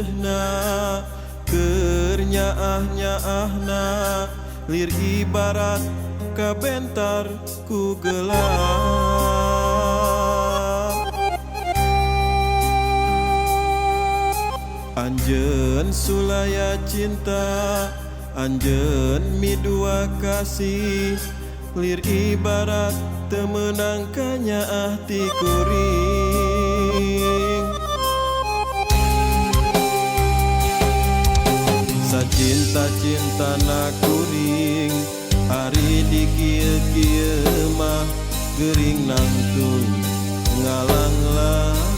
teuhna keur nyaah-nyaahna lir ibarat kabentar ku gelap. Anjeun sulaya cinta, anjeun midua kasih lir ibarat temenang kanyaah ti kuring. Sacinta-cintana kuring ari di kieu-kieu mah geuring nangtung ngalanglang.